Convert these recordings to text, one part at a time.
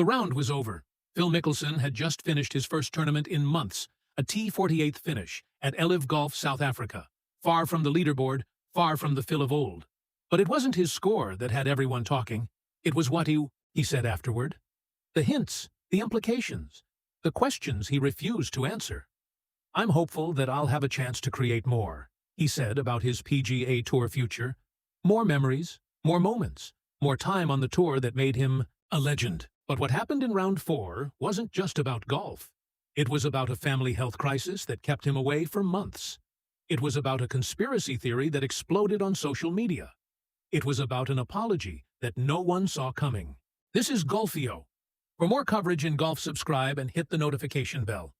The round was over. Phil Mickelson had just finished his first tournament in months, a T48th finish at LIV Golf, South Africa. Far from the leaderboard, far from the Phil of old. But it wasn't his score that had everyone talking. It was what he said afterward. The hints, the implications, the questions he refused to answer. "I'm hopeful that I'll have a chance to create more," he said about his PGA Tour future. More memories, more moments, more time on the tour that made him a legend. But what happened in round 4 wasn't just about golf. It was about a family health crisis that kept him away for months. It was about a conspiracy theory that exploded on social media. It was about an apology that no one saw coming. This is Golfio. For more coverage in golf, subscribe and hit the notification bell.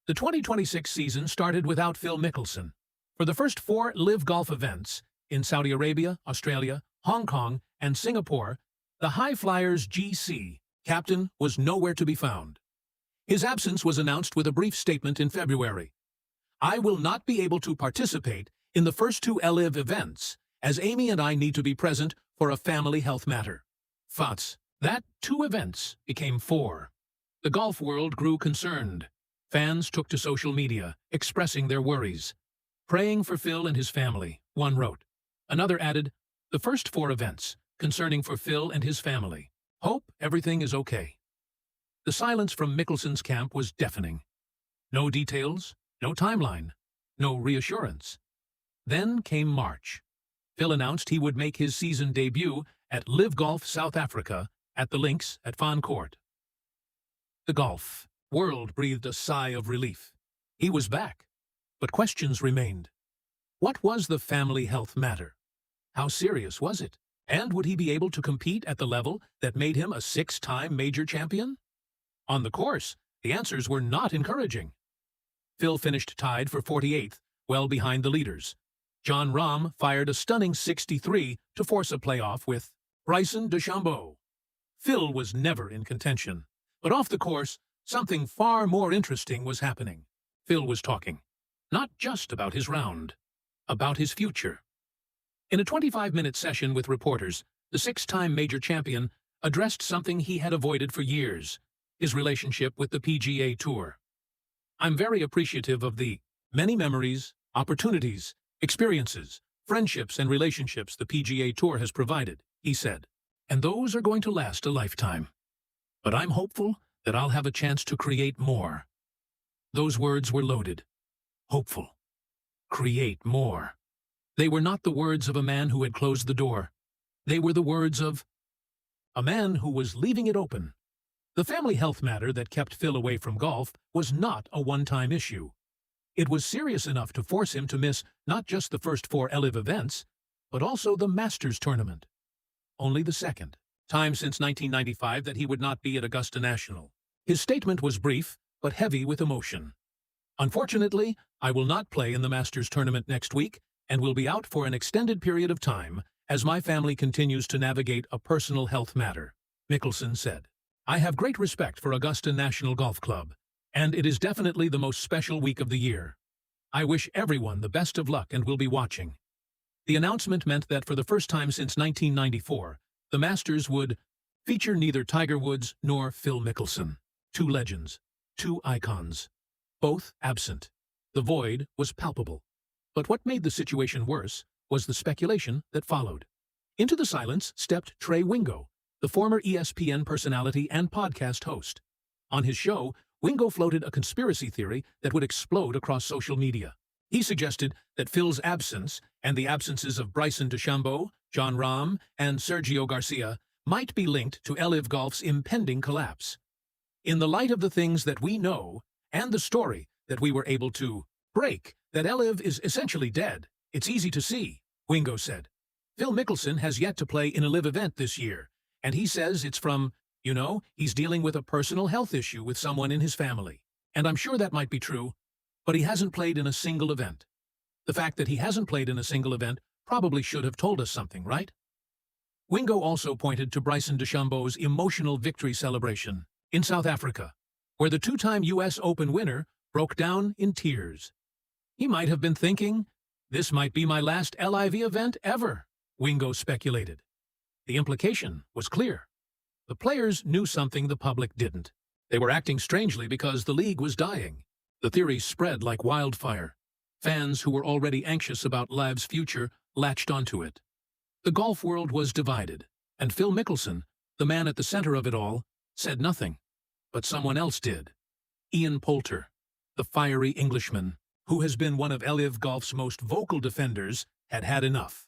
The 2026 season started without Phil Mickelson. For the first 4 LIV Golf events in Saudi Arabia, Australia, Hong Kong, and Singapore, the High Flyers GC captain was nowhere to be found. His absence was announced with a brief statement in February. "I will not be able to participate in the first 2 LIV events, as Amy and I need to be present for a family health matter." Thoughts. That 2 events became 4. The golf world grew concerned. Fans took to social media, expressing their worries. "Praying for Phil and his family," one wrote. Another added, "The first 4 events, concerning for Phil and his family. Hope everything is okay." The silence from Mickelson's camp was deafening. No details, no timeline, no reassurance. Then came March. Phil announced he would make his season debut at LIV Golf, South Africa, at the links at Fan Court. The golf world breathed a sigh of relief. He was back, but questions remained. What was the family health matter? How serious was it? And would he be able to compete at the level that made him a 6-time major champion? On the course, the answers were not encouraging. Phil finished tied for 48th, well behind the leaders. Jon Rahm fired a stunning 63 to force a playoff with Bryson DeChambeau. Phil was never in contention. But off the course, something far more interesting was happening. Phil was talking, not just about his round, about his future. In a 25-minute session with reporters, the 6-time major champion addressed something he had avoided for years, his relationship with the PGA Tour. "I'm very appreciative of the many memories, opportunities, experiences, friendships, and relationships the PGA Tour has provided," he said. "And those are going to last a lifetime. But I'm hopeful that I'll have a chance to create more." Those words were loaded. Hopeful. Create more. They were not the words of a man who had closed the door. They were the words of a man who was leaving it open. The family health matter that kept Phil away from golf was not a one-time issue. It was serious enough to force him to miss not just the first 4 LIV events, but also the Masters tournament. Only the second time since 1995 that he would not be at Augusta National. His statement was brief, but heavy with emotion. "Unfortunately, I will not play in the Masters tournament next week and will be out for an extended period of time as my family continues to navigate a personal health matter," Mickelson said. "I have great respect for Augusta National Golf Club, and it is definitely the most special week of the year. I wish everyone the best of luck and will be watching." The announcement meant that for the first time since 1994, the Masters would feature neither Tiger Woods nor Phil Mickelson. 2 legends, 2 icons, both absent. The void was palpable. But what made the situation worse was the speculation that followed. Into the silence stepped Trey Wingo, the former ESPN personality and podcast host. On his show, Wingo floated a conspiracy theory that would explode across social media. He suggested that Phil's absence and the absences of Bryson DeChambeau, Jon Rahm, and Sergio Garcia might be linked to LIV Golf's impending collapse. "In the light of the things that we know and the story that we were able to break, that LIV is essentially dead, it's easy to see," Wingo said. "Phil Mickelson has yet to play in a LIV event this year, and he says it's from, he's dealing with a personal health issue with someone in his family. And I'm sure that might be true, but he hasn't played in a single event. The fact that he hasn't played in a single event probably should have told us something, right?" Wingo also pointed to Bryson DeChambeau's emotional victory celebration in South Africa, where the 2-time U.S. Open winner broke down in tears. "He might have been thinking, this might be my last LIV event ever," Wingo speculated. The implication was clear. The players knew something the public didn't. They were acting strangely because the league was dying. The theory spread like wildfire. Fans who were already anxious about LIV's future latched onto it. The golf world was divided, and Phil Mickelson, the man at the center of it all, said nothing. But someone else did. Ian Poulter, the fiery Englishman, who has been one of LIV Golf's most vocal defenders, had had enough.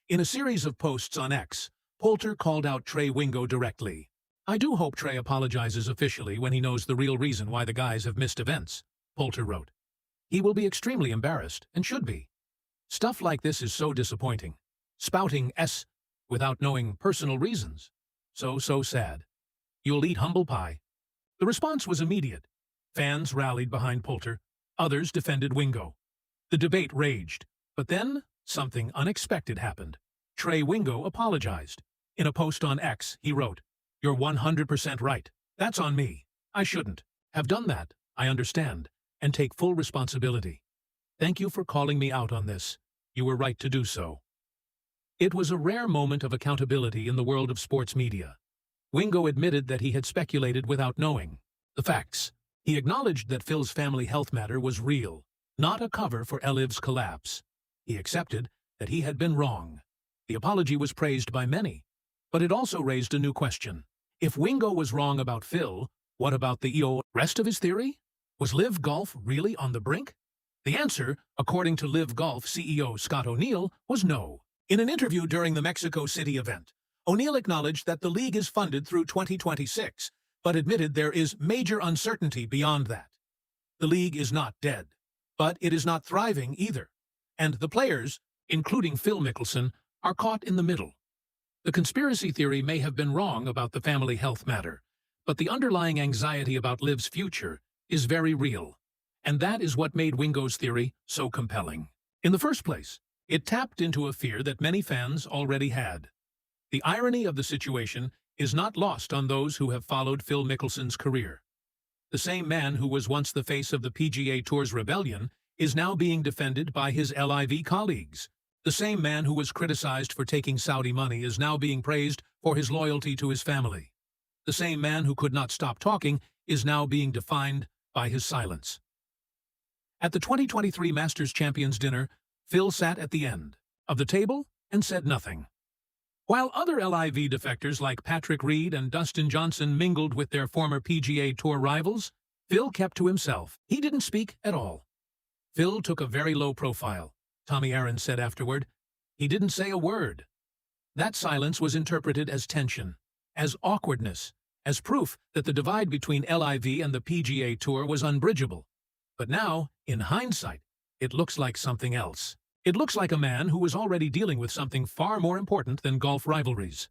In a series of posts on X, Poulter called out Trey Wingo directly. "I do hope Trey apologizes officially when he knows the real reason why the guys have missed events," Poulter wrote. "He will be extremely embarrassed, and should be. Stuff like this is so disappointing. Spouting S without knowing personal reasons. So sad. You'll eat humble pie." The response was immediate. Fans rallied behind Poulter. Others defended Wingo. The debate raged. But then, something unexpected happened. Trey Wingo apologized. In a post on X, he wrote, "You're 100% right. That's on me. I shouldn't have done that. I understand, and take full responsibility. Thank you for calling me out on this. You were right to do so." It was a rare moment of accountability in the world of sports media. Wingo admitted that he had speculated without knowing the facts. He acknowledged that Phil's family health matter was real, not a cover for LIV's collapse. He accepted that he had been wrong. The apology was praised by many, but it also raised a new question. If Wingo was wrong about Phil, what about the rest of his theory? Was LIV Golf really on the brink? The answer, according to LIV Golf CEO Scott O'Neill, was no. In an interview during the Mexico City event, O'Neill acknowledged that the league is funded through 2026, but admitted there is major uncertainty beyond that. The league is not dead, but it is not thriving either. And the players, including Phil Mickelson, are caught in the middle. The conspiracy theory may have been wrong about the family health matter, but the underlying anxiety about LIV's future is very real. And that is what made Wingo's theory so compelling. In the first place, it tapped into a fear that many fans already had. The irony of the situation is not lost on those who have followed Phil Mickelson's career. The same man who was once the face of the PGA Tour's rebellion is now being defended by his LIV colleagues. The same man who was criticized for taking Saudi money is now being praised for his loyalty to his family. The same man who could not stop talking is now being defined by his silence. At the 2023 Masters Champions dinner, Phil sat at the end of the table and said nothing. While other LIV defectors like Patrick Reed and Dustin Johnson mingled with their former PGA Tour rivals, Phil kept to himself. He didn't speak at all. Phil took a very low profile, Tommy Aaron said afterward. He didn't say a word. That silence was interpreted as tension, as awkwardness, as proof that the divide between LIV and the PGA Tour was unbridgeable. But now, in hindsight, it looks like something else. It looks like a man who was already dealing with something far more important than golf rivalries.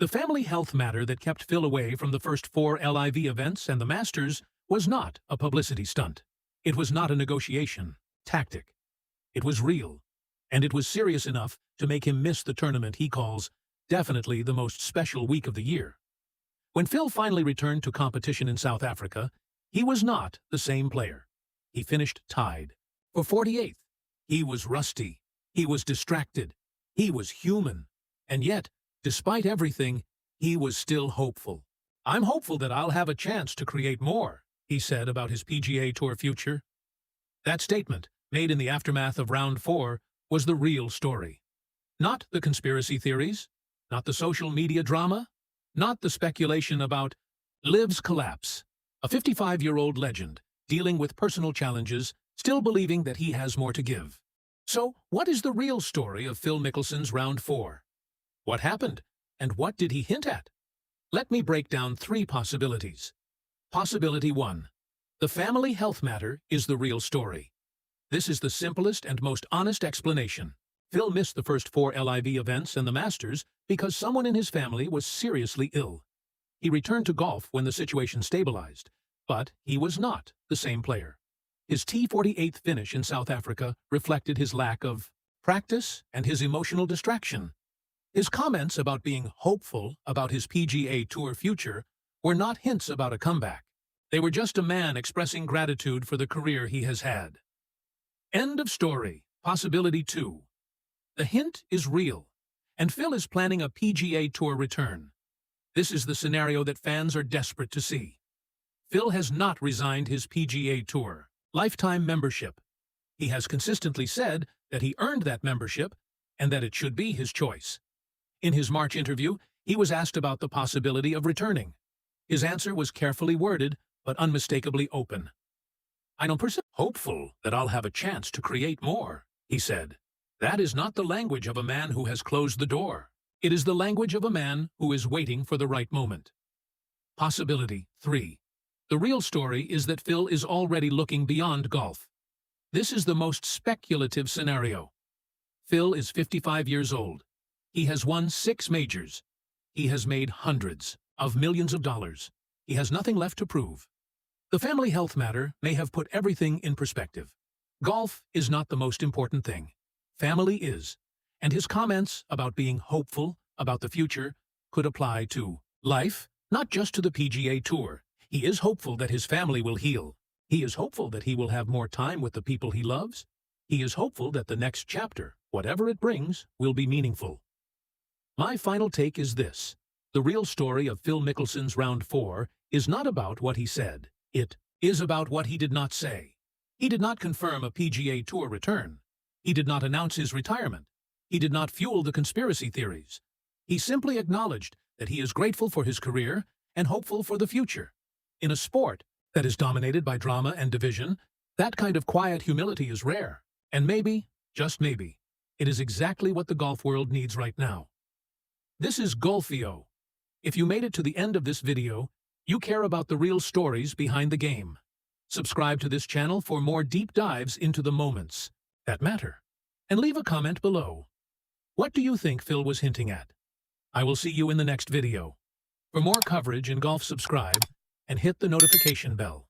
The family health matter that kept Phil away from the first 4 LIV events and the Masters was not a publicity stunt. It was not a negotiation tactic. It was real, and it was serious enough to make him miss the tournament he calls definitely the most special week of the year. When Phil finally returned to competition in South Africa, he was not the same player. He finished tied for 48th. He was rusty. He was distracted. He was human. And yet, despite everything, he was still hopeful. "I'm hopeful that I'll have a chance to create more," he said about his PGA Tour future. That statement, made in the aftermath of Round 4, was the real story. Not the conspiracy theories, not the social media drama, not the speculation about LIV's collapse. A 55-year-old legend, dealing with personal challenges, still believing that he has more to give. So, what is the real story of Phil Mickelson's Round 4? What happened, and what did he hint at? Let me break down 3 possibilities. Possibility 1. The family health matter is the real story. This is the simplest and most honest explanation. Phil missed the first 4 LIV events and the Masters because someone in his family was seriously ill. He returned to golf when the situation stabilized, but he was not the same player. His T48th finish in South Africa reflected his lack of practice and his emotional distraction. His comments about being hopeful about his PGA Tour future were not hints about a comeback. They were just a man expressing gratitude for the career he has had. End of story. Possibility 2. The hint is real, and Phil is planning a PGA Tour return. This is the scenario that fans are desperate to see. Phil has not resigned his PGA Tour lifetime membership. He has consistently said that he earned that membership and that it should be his choice. In his March interview, he was asked about the possibility of returning. His answer was carefully worded, but unmistakably open. "I am hopeful that I'll have a chance to create more," he said. That is not the language of a man who has closed the door. It is the language of a man who is waiting for the right moment. Possibility 3. The real story is that Phil is already looking beyond golf. This is the most speculative scenario. Phil is 55 years old. He has won 6 majors. He has made hundreds of millions of dollars. He has nothing left to prove. The family health matter may have put everything in perspective. Golf is not the most important thing. Family is. And his comments about being hopeful about the future could apply to life, not just to the PGA Tour. He is hopeful that his family will heal. He is hopeful that he will have more time with the people he loves. He is hopeful that the next chapter, whatever it brings, will be meaningful. My final take is this. The real story of Phil Mickelson's round 4 is not about what he said. It is about what he did not say. He did not confirm a PGA Tour return. He did not announce his retirement. He did not fuel the conspiracy theories. He simply acknowledged that he is grateful for his career and hopeful for the future. In a sport that is dominated by drama and division, that kind of quiet humility is rare. And maybe, just maybe, it is exactly what the golf world needs right now. This is Golfio. If you made it to the end of this video, you care about the real stories behind the game. Subscribe to this channel for more deep dives into the moments that matter. And leave a comment below. What do you think Phil was hinting at? I will see you in the next video. For more coverage in golf, subscribe and hit the notification bell.